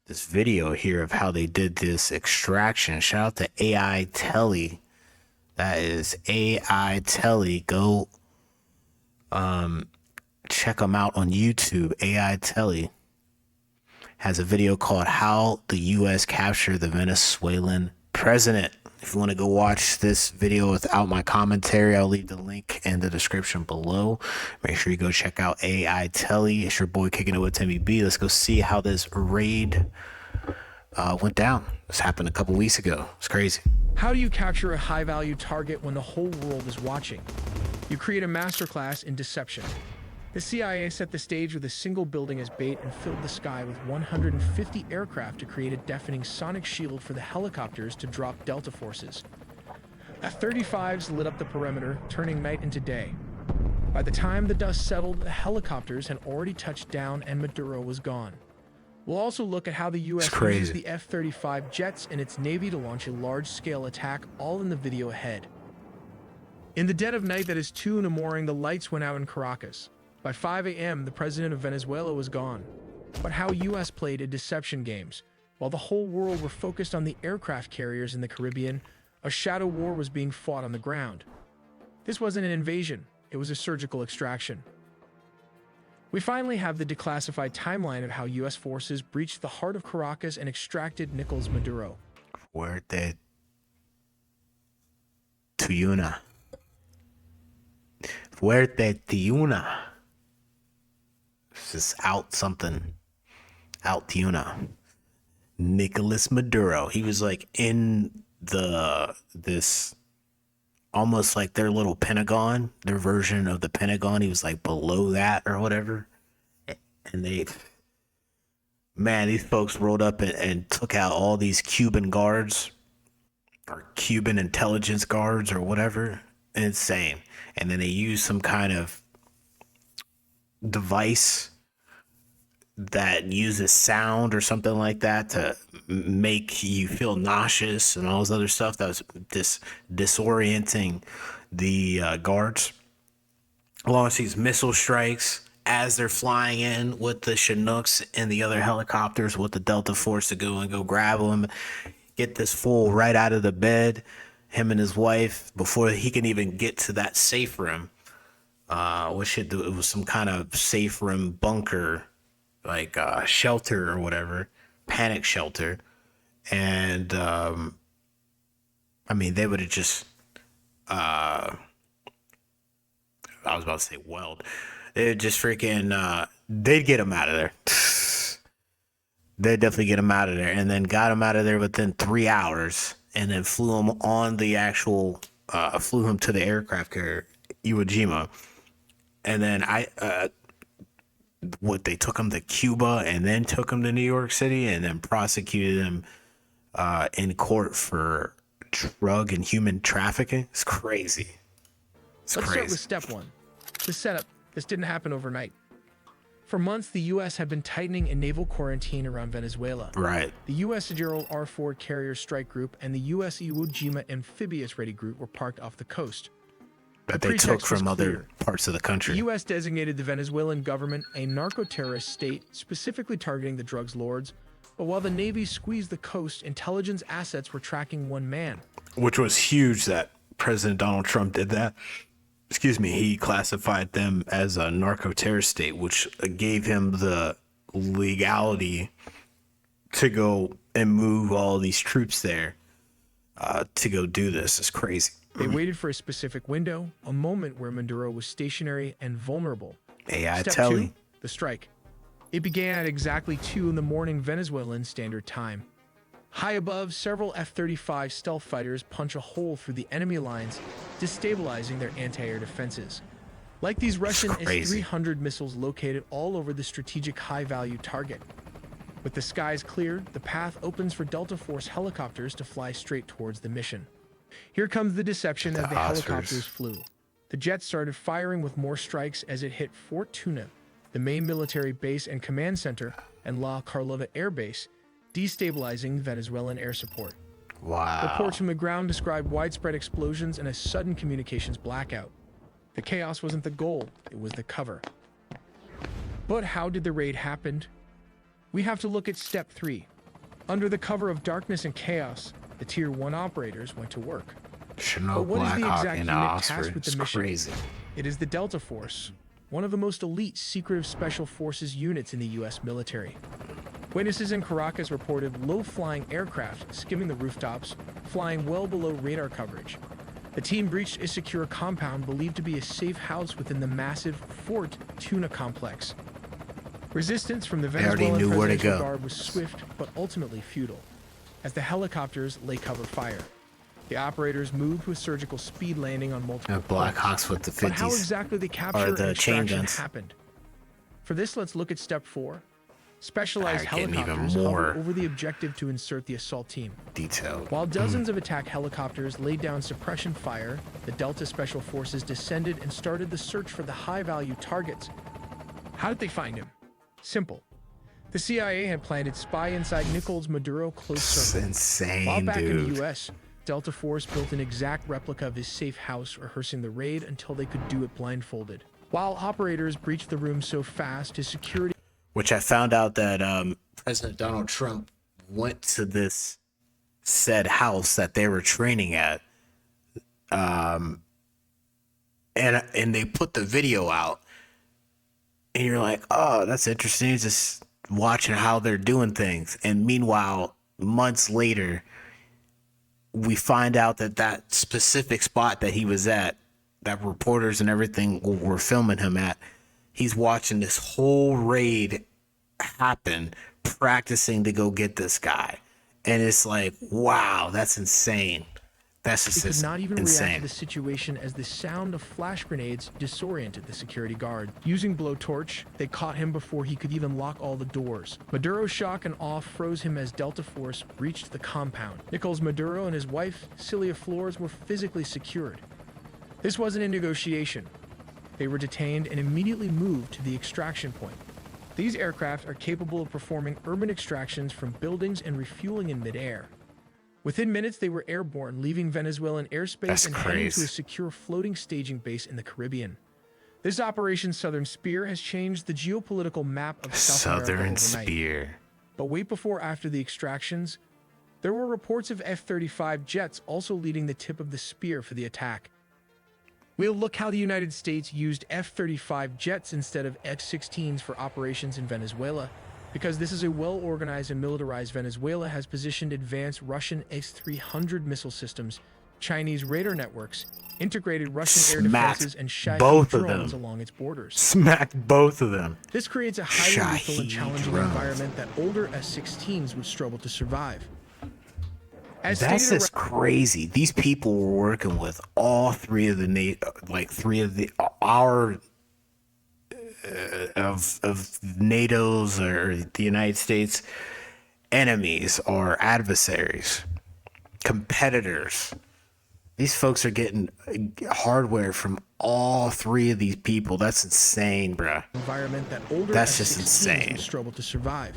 this video here of how they did this extraction. Shout out to aitelly. That is aitelly. Go check them out on YouTube. aitelly has a video called How the U.S. Captured the Venezuelan President. If you want to go watch this video without my commentary, I'll leave the link in the description below. Make sure you go check out aitelly. It's your boy Kicking It with Timmy B. Let's go see how this raid went down. This happened a couple weeks ago. It's crazy. How do you capture a high-value target when the whole world is watching? You create a masterclass in deception. The CIA set the stage with a single building as bait and filled the sky with 150 aircraft to create a deafening sonic shield for the helicopters to drop Delta forces. F-35s lit up the perimeter, turning night into day. By the time the dust settled, the helicopters had already touched down and Maduro was gone. We'll also look at how the U.S. uses the F-35 jets and its Navy to launch a large-scale attack, all in the video ahead. In the dead of night that is 2 in the morning, the lights went out in Caracas. By 5 a.m., the president of Venezuela was gone. But how U.S. played a deception games. While the whole world were focused on the aircraft carriers in the Caribbean, a shadow war was being fought on the ground. This wasn't an invasion, it was a surgical extraction. We finally have the declassified timeline of how U.S. forces breached the heart of Caracas and extracted Nicolas Maduro. Fuerte Tiuna. Fuerte Tiuna. Just out something. Out Tiuna. Nicolas Maduro. He was like in this almost like their little Pentagon, their version of the Pentagon. He was like below that or whatever. And these folks rolled up and took out all these Cuban guards or Cuban intelligence guards or whatever. Insane. And then they used some kind of device that uses sound or something like that to make you feel nauseous and all this other stuff that was disorienting the guards. Along with these missile strikes as they're flying in with the Chinooks and the other helicopters with the Delta Force to go grab them, get this fool right out of the bed, him and his wife, before he can even get to that safe room. It was some kind of safe room bunker, like shelter or whatever, panic shelter. And they would have just I was about to say weld. They'd just freaking they'd get him out of there. They'd definitely get him out of there, and then got him out of there within 3 hours, and then flew him on the actual flew him to the aircraft carrier Iwo Jima. And then they took him to Cuba and then took him to New York City and then prosecuted him in court for drug and human trafficking. It's crazy. Let's start with step 1. The setup. This didn't happen overnight. For months, the U.S. had been tightening a naval quarantine around Venezuela. Right. The U.S. Gerald R. Ford Carrier Strike Group and the U.S. Iwo Jima Amphibious Ready Group were parked off the coast. That they took from other parts of the country. The U.S. designated the Venezuelan government a narco-terrorist state, specifically targeting the drugs lords. But while the Navy squeezed the coast, intelligence assets were tracking one man. Which was huge that President Donald Trump did that. He classified them as a narco-terrorist state, which gave him the legality to go and move all these troops there to go do this. It's crazy. They waited for a specific window, a moment where Maduro was stationary and vulnerable. Step 2, the strike. It began at exactly 2 in the morning Venezuelan Standard Time. High above, several F-35 stealth fighters punch a hole through the enemy lines, destabilizing their anti-air defenses. Like these Russian S-300 missiles located all over the strategic high-value target. With the skies cleared, the path opens for Delta Force helicopters to fly straight towards the mission. Here comes the deception as the helicopters flew. The jets started firing with more strikes as it hit Fort Tuna, the main military base and command center, and La Carlota Air Base, destabilizing Venezuelan air support. Wow. Reports from the ground described widespread explosions and a sudden communications blackout. The chaos wasn't the goal, it was the cover. But how did the raid happen? We have to look at step 3, Under the cover of darkness and chaos, the Tier 1 operators went to work. Chinook, But what is the Blackhawk, exact and unit Osprey. tasked with the It's mission? crazy. It is the Delta Force, one of the most elite secretive special forces units in the U.S. military. Witnesses in Caracas reported low-flying aircraft skimming the rooftops, flying well below radar coverage. The team breached a secure compound believed to be a safe house within the massive Fort Tuna complex. Resistance from the Venezuelan knew where to Presidential go. Guard was swift but ultimately futile, as the helicopters lay cover fire. The operators moved with surgical speed, landing on multiple Blackhawks with the But how 50s. exactly the capture Or the and chain extraction guns. happened? For this, let's look at step 4. Specialized They're getting even helicopters more hovered over the objective to insert the assault team. detailed. While dozens of attack helicopters laid down suppression fire, the Delta Special Forces descended and started the search for the high-value targets. How did they find him? Simple. The CIA had planted spy inside Nicolás Maduro's close It's circle. insane, While back in dude. the U.S., Delta Force built an exact replica of his safe house, rehearsing the raid until they could do it blindfolded. While operators breached the room so fast, his security Which I found out that President Donald Trump went to this said house that they were training at, and they put the video out, and you're like, oh, that's interesting. Just watching how they're doing things, and meanwhile, months later, we find out that that specific spot that he was at, that reporters and everything were filming him at, he's watching this whole raid happen, practicing to go get this guy. And it's like, wow, that's insane. That's just could not even react insane. to the situation as the sound of flash grenades disoriented the security guard. Using blowtorch, they caught him before he could even lock all the doors. Maduro's shock and awe froze him as Delta Force reached the compound. Nicolás Maduro and his wife, Celia Flores, were physically secured. This wasn't a negotiation. They were detained and immediately moved to the extraction point. These aircraft are capable of performing urban extractions from buildings and refueling in midair. Within minutes, they were airborne, leaving Venezuelan airspace That's and heading to crazy. a secure floating staging base in the Caribbean. This Operation Southern Spear has changed the geopolitical map of South America Southern overnight. Spear. But wait, before after the extractions, there were reports of F-35 jets also leading the tip of the spear for the attack. We'll look how the United States used F-35 jets instead of F-16s for operations in Venezuela, because this is a well-organized and militarized Venezuela has positioned advanced Russian S-300 missile systems, Chinese radar networks, integrated Russian air Smacked defenses, and Shahed both of drones them. along its borders. Smacked both of them. This creates a highly lethal and Shahed challenging drones. environment that older S-16s would struggle to survive. As That's stated just crazy. These people were working with all three of the of NATO's or the United States enemies or adversaries, competitors. These folks are getting hardware from all three of these people. That's insane, bruh. environment that older That's just F-16s insane. would struggle to survive.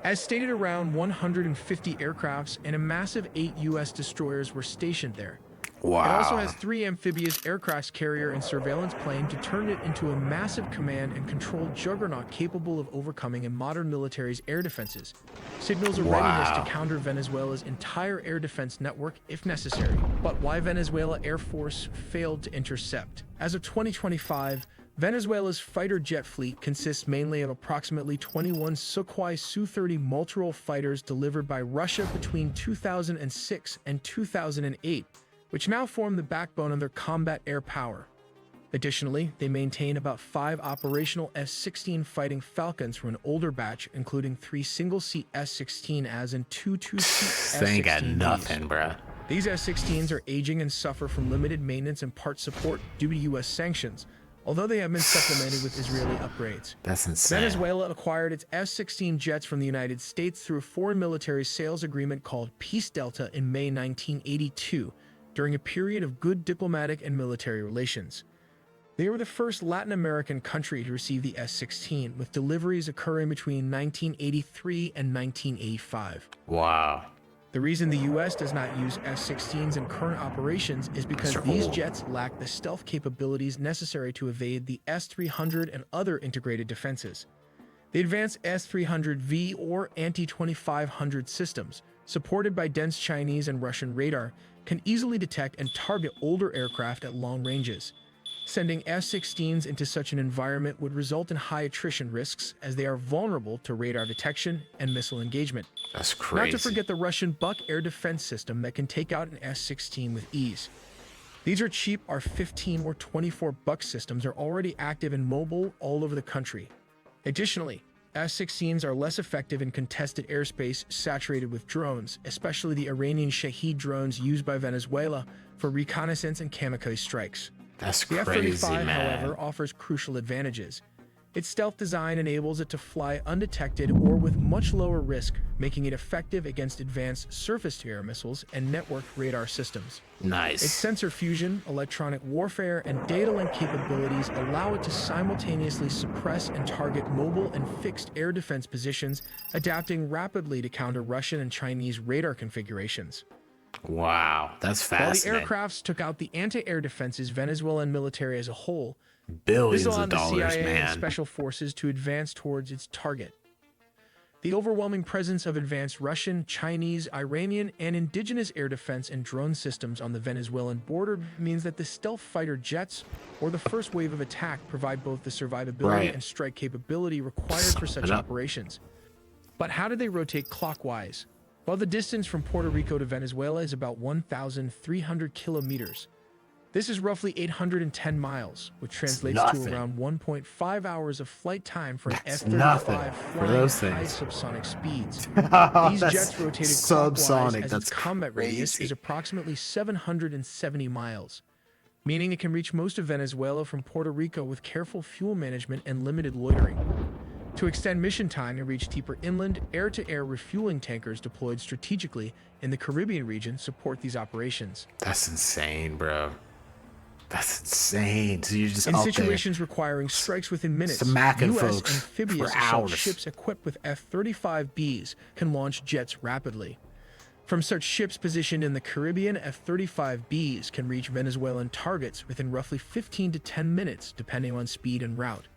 As stated, around 150 aircrafts and a massive 8 U.S. destroyers were stationed there. Wow. It also has 3 amphibious aircraft carrier and surveillance plane to turn it into a massive command and control juggernaut capable of overcoming a modern military's air defenses. Signals a readiness to counter Venezuela's entire air defense network if necessary. But why Venezuela Air Force failed to intercept? As of 2025, Venezuela's fighter jet fleet consists mainly of approximately 21 Sukhoi Su-30 multirole fighters delivered by Russia between 2006 and 2008, which now form the backbone of their combat air power. Additionally, they maintain about 5 operational F-16 Fighting Falcons from an older batch, including 3 single-seat S-16As and 2 two-seat They ain't got S-16Bs. nothing, bruh. These S-16s are aging and suffer from limited maintenance and part support due to U.S. sanctions, although they have been supplemented with Israeli upgrades. That's insane. Venezuela acquired its F-16 jets from the United States through a foreign military sales agreement called Peace Delta in May 1982, during a period of good diplomatic and military relations. They were the first Latin American country to receive the S-16, with deliveries occurring between 1983 and 1985. Wow. The reason the U.S. does not use F-16s in current operations is because They're these old. jets lack the stealth capabilities necessary to evade the S-300 and other integrated defenses. The advanced S-300V or anti-2500 systems, supported by dense Chinese and Russian radar, can easily detect and target older aircraft at long ranges. Sending F-16s into such an environment would result in high attrition risks as they are vulnerable to radar detection and missile engagement. That's crazy. Not to forget the Russian Buk air defense system that can take out an F-16 with ease. These are cheap R-15 or 24 Buk systems are already active and mobile all over the country. Additionally, F-16s are less effective in contested airspace saturated with drones, especially the Iranian Shahed drones used by Venezuela for reconnaissance and kamikaze strikes. That's The crazy, F-35, man. however, offers crucial advantages. Its stealth design enables it to fly undetected or with much lower risk, making it effective against advanced surface-to-air missiles and networked radar systems. Its Nice. sensor fusion, electronic warfare, and data link capabilities allow it to simultaneously suppress and target mobile and fixed air defense positions, adapting rapidly to counter Russian and Chinese radar configurations. Wow, that's While the fascinating. aircrafts took out the anti-air defenses Venezuelan military as a whole, this Billions of allowed the dollars, CIA and man. special forces to advance towards its target. The overwhelming presence of advanced Russian, Chinese, Iranian, and indigenous air defense and drone systems on the Venezuelan border means that the stealth fighter jets, or the first wave of attack, provide both the survivability Right. and strike capability required for such it up. operations. But how do they rotate clockwise? Well, the distance from Puerto Rico to Venezuela is about 1,300 kilometers. This is roughly 810 miles, which translates to nothing. around 1.5 hours of flight time for an That's F-35 nothing for flying those at high things. subsonic speeds. These That's jets rotated clockwise subsonic. as That's its combat radius crazy. is approximately 770 miles, meaning it can reach most of Venezuela from Puerto Rico with careful fuel management and limited loitering. To extend mission time and reach deeper inland, air-to-air refueling tankers deployed strategically in the Caribbean region support these operations. That's insane, bro. That's insane. So you're just In out situations requiring strikes within minutes, smacking U.S. folks amphibious for assault hours. ships equipped with F-35Bs can launch jets rapidly. From such ships positioned in the Caribbean, F-35Bs can reach Venezuelan targets within roughly 15 to 10 minutes, depending on speed and route.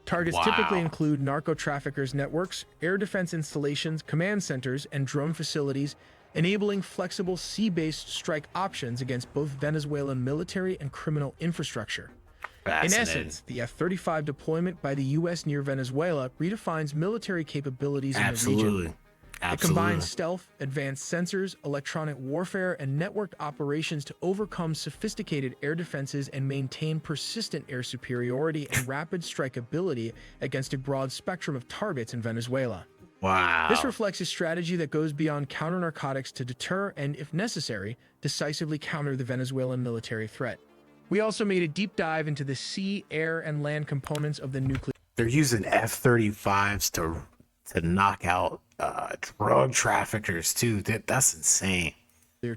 Targets typically Wow. include narco-traffickers' networks, air defense installations, command centers, and drone facilities, enabling flexible sea-based strike options against both Venezuelan military and criminal infrastructure. In Fascinating. essence, the F-35 deployment by the U.S. near Venezuela redefines military capabilities in the region. Absolutely. It Absolutely. combines stealth, advanced sensors, electronic warfare, and networked operations to overcome sophisticated air defenses and maintain persistent air superiority and rapid strikeability against a broad spectrum of targets in Venezuela. Wow. This reflects a strategy that goes beyond counter-narcotics to deter and, if necessary, decisively counter the Venezuelan military threat. We also made a deep dive into the sea, air, and land components of the nuclear They're using F-35s to knock out drug traffickers too. That's insane.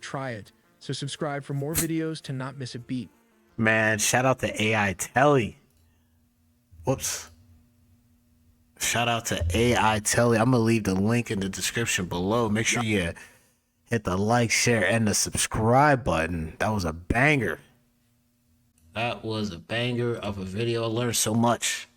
triad, so subscribe for more videos to not miss a beat. Man, shout out to aitelly. Whoops. Shout out to aitelly. I'm gonna leave the link in the description below. Make sure you hit the like, share, and the subscribe button. That was a banger. That was a banger of a video. I learned so much.